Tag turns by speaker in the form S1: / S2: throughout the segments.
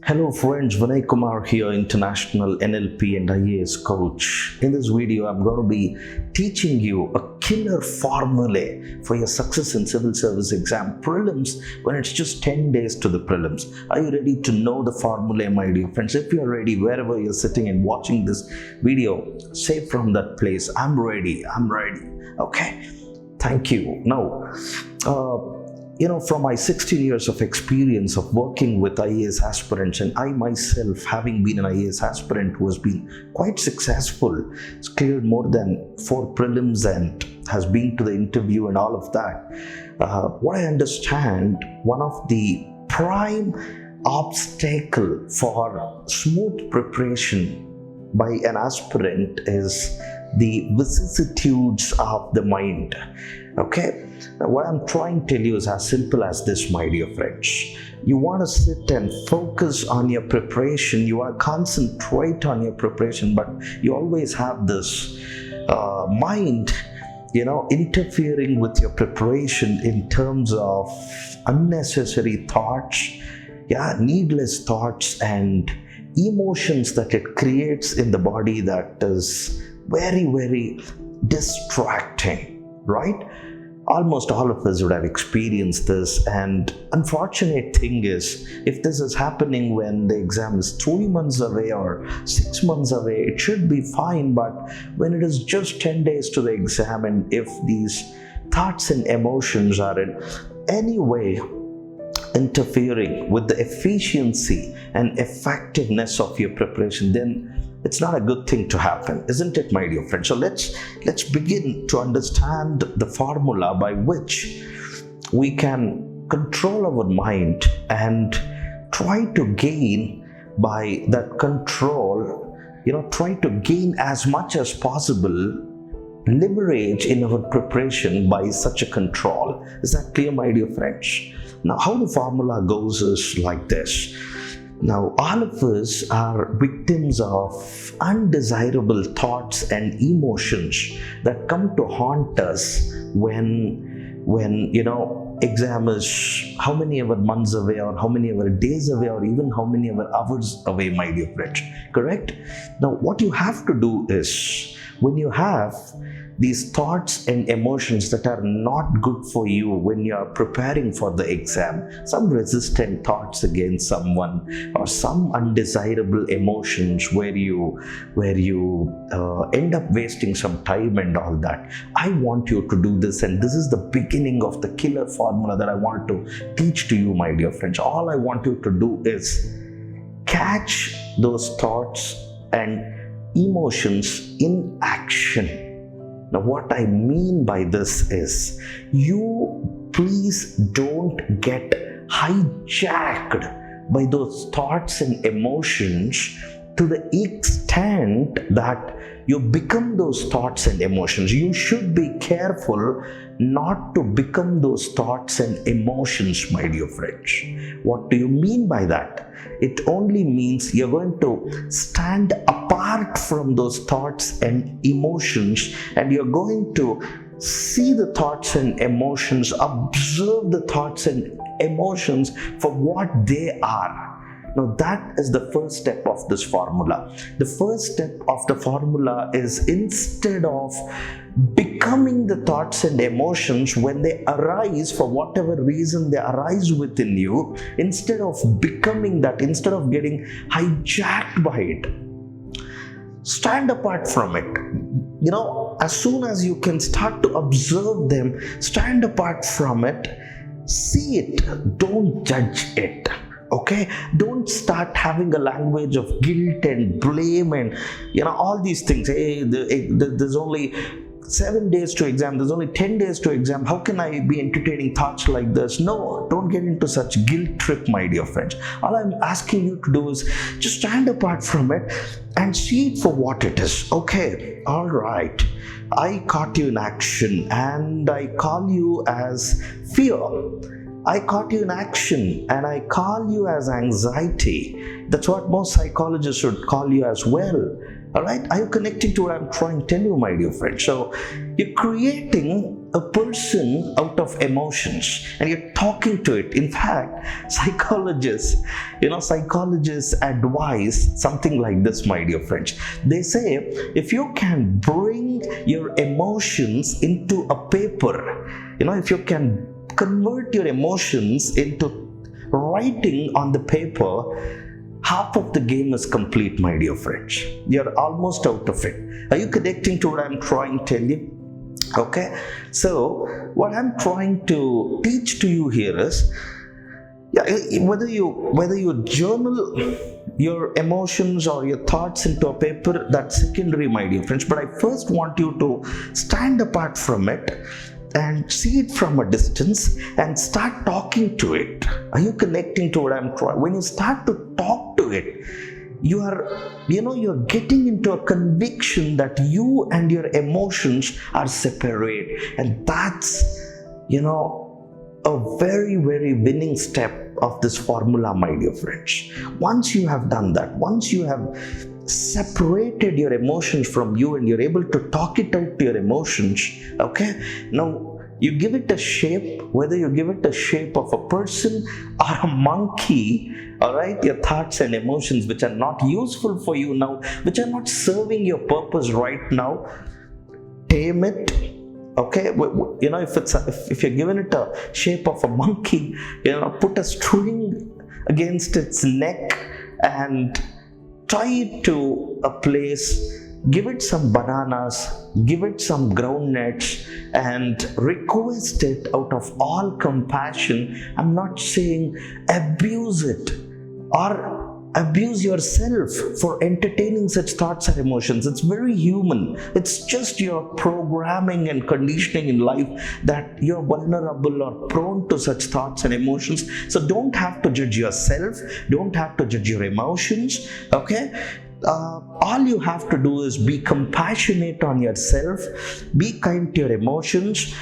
S1: Hello friends, Vinay Kumar here, international NLP and IAS coach. In this video, I'm going to be teaching you a killer formula for your success in Civil Service Exam prelims when it's just 10 days to the prelims. Are you ready to know the formula, my dear friends? If you're ready, wherever you're sitting and watching this video, say from that place, I'm ready. Okay, thank you. Now, from my 16 years of experience of working with IAS aspirants, and I myself, having been an IAS aspirant who has been quite successful, has cleared more than 4 prelims and has been to the interview and all of that, what I understand, one of the prime obstacle for smooth preparation by an aspirant is the vicissitudes of the mind. Okay, now what I'm trying to tell you is as simple as this, my dear friends. You want to sit and focus on your preparation, you want to concentrate on your preparation, but you always have this mind interfering with your preparation in terms of unnecessary thoughts, needless thoughts and emotions that it creates in the body that is very, very distracting, right? Almost all of us would have experienced this, and unfortunate thing is, if this is happening when the exam is 3 months away or 6 months away, it should be fine, but when it is just 10 days to the exam, and if these thoughts and emotions are in any way interfering with the efficiency and effectiveness of your preparation, then it's not a good thing to happen, isn't it, my dear friend? So let's begin to understand the formula by which we can control our mind and try to gain by that control, try to gain as much as possible leverage in our preparation by such a control. Is that clear, my dear friends? Now, how the formula goes is like this. Now, all of us are victims of undesirable thoughts and emotions that come to haunt us when exam is how many ever months away or how many ever days away or even how many ever hours away, my dear friends. Correct? Now, what you have to do is, when you have these thoughts and emotions that are not good for you when you are preparing for the exam, some resistant thoughts against someone or some undesirable emotions where you end up wasting some time and all that, I want you to do this, and this is the beginning of the killer formula that I want to teach to you, my dear friends. All I want you to do is catch those thoughts and emotions in action. Now, what I mean by this is, you please don't get hijacked by those thoughts and emotions to the extent that you become those thoughts and emotions. You should be careful not to become those thoughts and emotions, my dear friends. What do you mean by that? It only means you're going to stand apart from those thoughts and emotions, and you're going to see the thoughts and emotions, observe the thoughts and emotions for what they are. Now, that is the first step of this formula. The first step of the formula is, instead of becoming the thoughts and emotions when they arise, for whatever reason they arise within you, instead of becoming that, instead of getting hijacked by it, stand apart from it. As soon as you can start to observe them, stand apart from it, see it, don't judge it. Okay, don't start having a language of guilt and blame and all these things. Hey, there's only 7 days to exam, there's only 10 days to exam, how can I be entertaining thoughts like this? No, don't get into such guilt trip, my dear friends. All I'm asking you to do is just stand apart from it and see it for what it is. Okay, all right, I caught you in action and I call you as fear. I caught you in action and I call you as anxiety. That's what most psychologists would call you as well. All right, are you connecting to what I'm trying to tell you, my dear friend? So you're creating a person out of emotions and you're talking to it. In fact, psychologists advise something like this, my dear friends. They say if you can bring your emotions into a paper, if you can convert your emotions into writing on the paper, half of the game is complete, my dear friends. You're almost out of it. Are you connecting to what I'm trying to tell you? Okay, so what I'm trying to teach to you here is, whether you journal your emotions or your thoughts into a paper, that's secondary, my dear friends. But I first want you to stand apart from it and see it from a distance and start talking to it. Are you connecting to what I'm trying? When you start to talk to it, you're getting into a conviction that you and your emotions are separate, and that's a very, very winning step of this formula, my dear friends. Once you have done that, once you have separated your emotions from you and you're able to talk it out to your emotions, okay, now you give it a shape, whether you give it a shape of a person or a monkey, all right, your thoughts and emotions which are not useful for you now, which are not serving your purpose right now, tame it. Okay, if you're given it a shape of a monkey, put a string against its neck and tie it to a place. Give it some bananas, give it some groundnuts, and request it out of all compassion. I'm not saying abuse it or abuse yourself for entertaining such thoughts and emotions. It's very human. It's just your programming and conditioning in life that you're vulnerable or prone to such thoughts and emotions. So don't have to judge yourself, don't have to judge your emotions, okay? All you have to do is be compassionate on yourself, be kind to your emotions,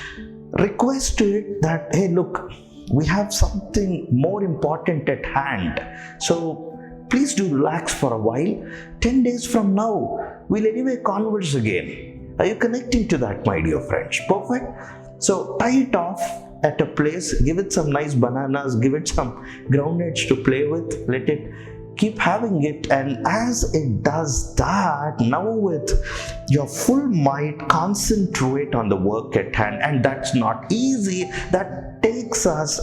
S1: request to it that, hey, look, we have something more important at hand, so please do relax for a while. 10 days from now, we'll anyway converse again. Are you connecting to that, my dear friends? Perfect. So tie it off at a place, give it some nice bananas, give it some groundnuts to play with, let it keep having it, and as it does that, now with your full might, concentrate on the work at hand. And that's not easy. That takes us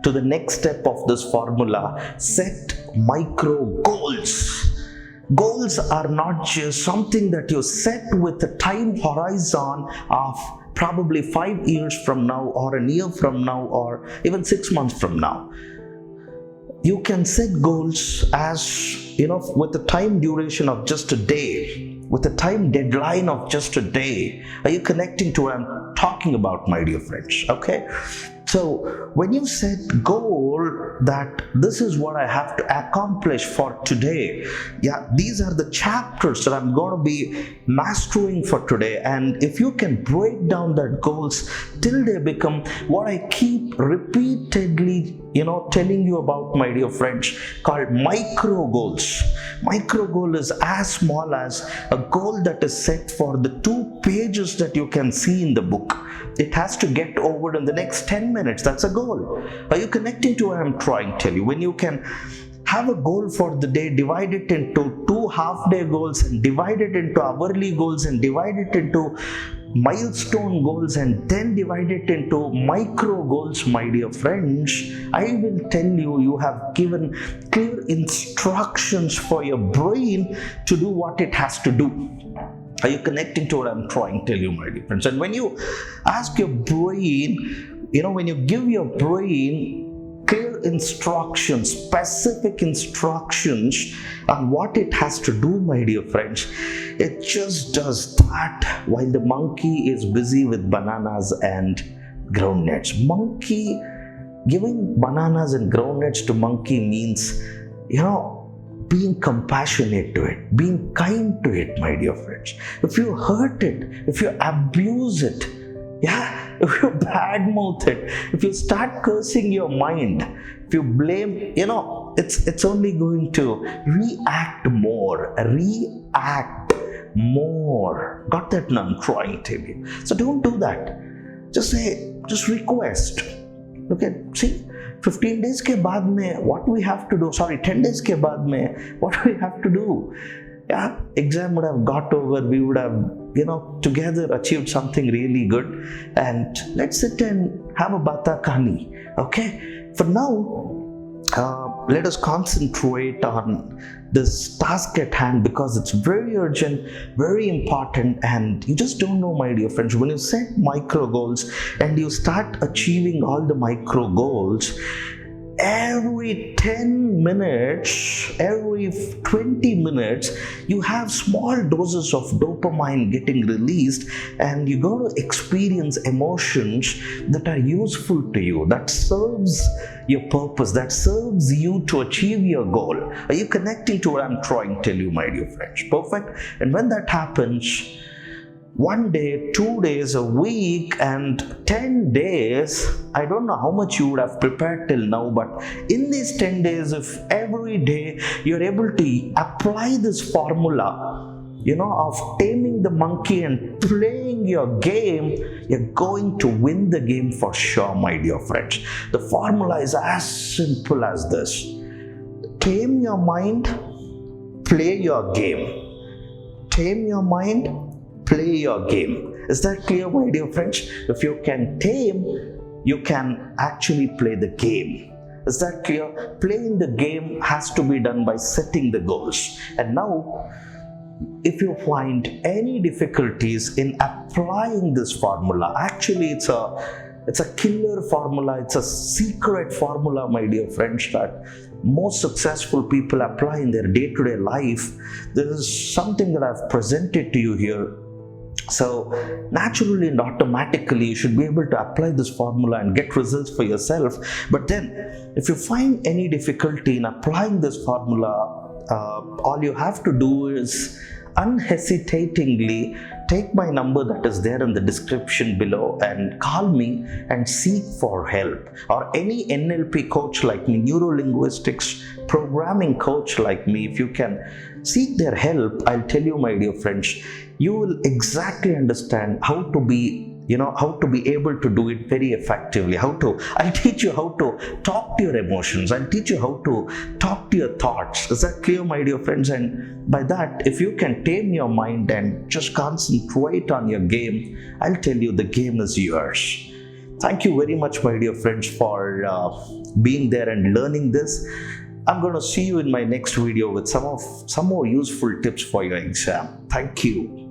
S1: to the next step of this formula: set micro goals. Goals are not just something that you set with a time horizon of probably 5 years from now, or a year from now, or even 6 months from now. You can set goals as, with a time duration of just a day, with a time deadline of just a day. Are you connecting to what I'm talking about, my dear friends? Okay. So when you set goal that this is what I have to accomplish for today, these are the chapters that I'm going to be mastering for today. And if you can break down that goals till they become what I keep repeatedly telling you about, my dear friends, called micro goals. Micro goal is as small as a goal that is set for the 2 pages that you can see in the book. It has to get over in the next 10 minutes. That's a goal. Are you connecting to what I'm trying to tell you? When you can have a goal for the day, divide it into 2 half-day goals, and divide it into hourly goals, and divide it into milestone goals, and then divide it into micro goals, my dear friends, I will tell you, you have given clear instructions for your brain to do what it has to do. Are you connecting to what I'm trying to tell you, my dear friends? And when you ask your brain, when you give your brain clear instructions, specific instructions on what it has to do, my dear friends, it just does that while the monkey is busy with bananas and groundnuts. Monkey, giving bananas and groundnuts to monkey means, being compassionate to it, being kind to it, my dear friends. If you hurt it, if you abuse it, if you badmouth it, if you start cursing your mind, if you blame, it's only going to react more. Got that? No, I'm trying to tell you. So don't do that. Just request. Look at, see, 15 days ke baad mein, what we have to do, 10 days ke baad mein, what we have to do. Yeah, exam would have got over, we would have, together achieved something really good, and let's sit and have a bata kani. Okay, for now, let us concentrate on this task at hand because it's very urgent, very important, and you just don't know, my dear friends, when you set micro goals and you start achieving all the micro goals, every 10 minutes, every 20 minutes, you have small doses of dopamine getting released, and you're going to experience emotions that are useful to you, that serves your purpose, that serves you to achieve your goal. Are you connecting to what I'm trying to tell you, my dear friends? Perfect. And when that happens, 1 day, 2 days, a week, and 10 days, I don't know how much you would have prepared till now, but in these 10 days, if every day you're able to apply this formula, of taming the monkey and playing your game, you're going to win the game for sure, my dear friends. The formula is as simple as this. Tame your mind, play your game. Tame your mind, play your game. Is that clear, my dear friends? If you can tame, you can actually play the game. Is that clear? Playing the game has to be done by setting the goals. And now, if you find any difficulties in applying this formula, actually it's a killer formula, it's a secret formula, my dear friends, that most successful people apply in their day-to-day life. This is something that I've presented to you here. So naturally and automatically you should be able to apply this formula and get results for yourself. But then if you find any difficulty in applying this formula, all you have to do is unhesitatingly take my number that is there in the description below and call me and seek for help, or any NLP coach like me, neuro-linguistics programming coach like me. If you can seek their help, I'll tell you, my dear friends, you will exactly understand how to be able to do it very effectively. I'll teach you how to talk to your emotions. I'll teach you how to talk to your thoughts. Is that clear, my dear friends? And by that, if you can tame your mind and just concentrate on your game, I'll tell you the game is yours. Thank you very much, my dear friends, for being there and learning this. I'm going to see you in my next video with some more useful tips for your exam. Thank you.